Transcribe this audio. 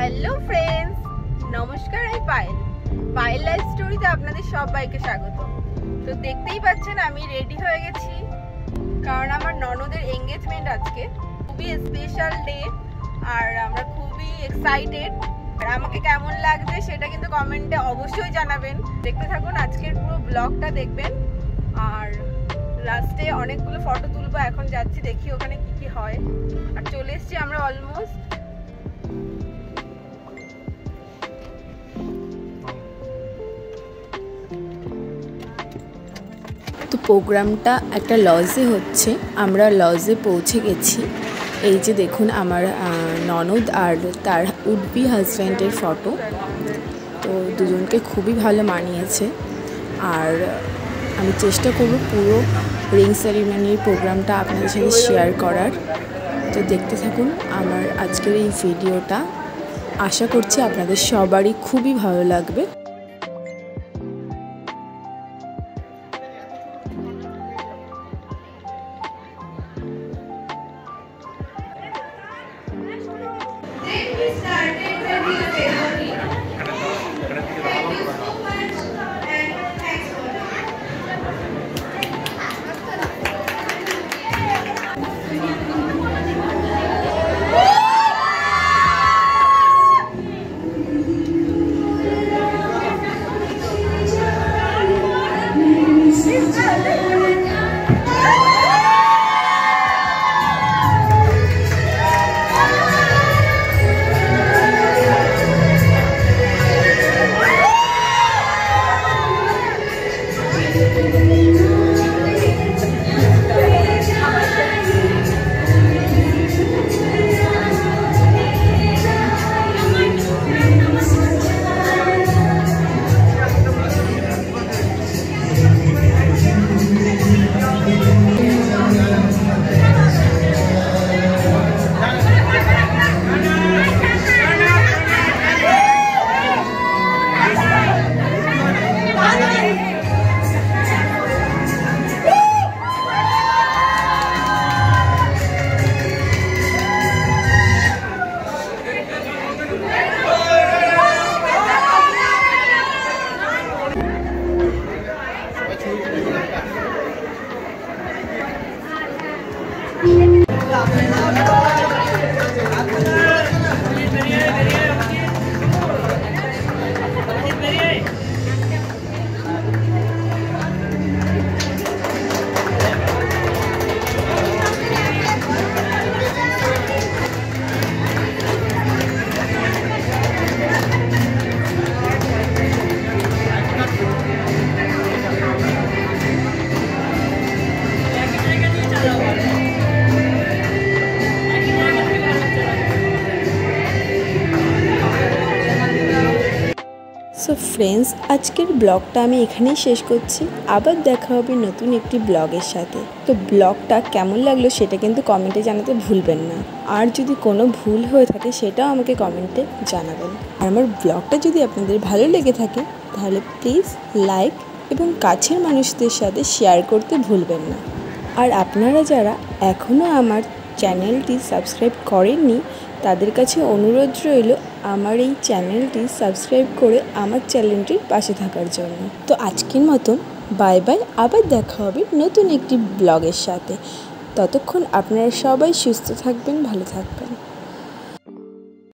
Hello friends, নমস্কার। আমি Payel life স্টোরিতে আপনাদের সবাইকে স্বাগত। তো দেখতেই পাচ্ছেন আমি রেডি হয়ে গেছি, কারণ আমার ননদের এঙ্গেজমেন্ট আজকে। খুবই স্পেশাল ডে আর আমরা খুবই এক্সাইটেড। আর আমাকে কেমন লাগছে সেটা কিন্তু কমেন্টে অবশ্যই জানাবেন। দেখতে থাকুন, আজকের পুরো ব্লগটা দেখবেন। আর লাস্টে অনেকগুলো ফটো তুলবো। এখন যাচ্ছি, দেখি ওখানে কি কি হয়। আর চলে এসছি আমরা অলমোস্ট। তো প্রোগ্রামটা একটা লজে হচ্ছে, আমরা লজে পৌঁছে গেছি। এই যে দেখুন আমার ননদ আর তার উড বি হাজব্যান্ডের ফটো। তো দুজনকে খুবই ভালো মানিয়েছে। আর আমি চেষ্টা করব পুরো রিং সেরিমনির প্রোগ্রামটা আপনাদের সাথে শেয়ার করার। তো দেখতে থাকুন আমার আজকের এই ভিডিওটা। আশা করছি আপনাদের সবারই খুবই ভালো লাগবে। সো ফ্রেন্ডস, আজকের ব্লগটা আমি এখানেই শেষ করছি। আবার দেখা হবে নতুন একটি ব্লগের সাথে। তো ব্লগটা কেমন লাগলো সেটা কিন্তু কমেন্টে জানাতে ভুলবেন না। আর যদি কোনো ভুল হয়ে থাকে সেটাও আমাকে কমেন্টে জানাবেন। আর আমার ব্লগটা যদি আপনাদের ভালো লেগে থাকে তাহলে প্লিজ লাইক এবং কাছের মানুষদের সাথে শেয়ার করতে ভুলবেন না। আর আপনারা যারা এখনও আমার চ্যানেলটি সাবস্ক্রাইব করেননি তাদের কাছে অনুরোধ রইল আমার এই চ্যানেলটি সাবস্ক্রাইব করে আমার চ্যানেলটির পাশে থাকার জন্য। তো আজকের মতন বাই বাই। আবার দেখা হবে নতুন একটি ব্লগের সাথে। ততক্ষণ আপনারা সবাই সুস্থ থাকবেন, ভালো থাকবেন।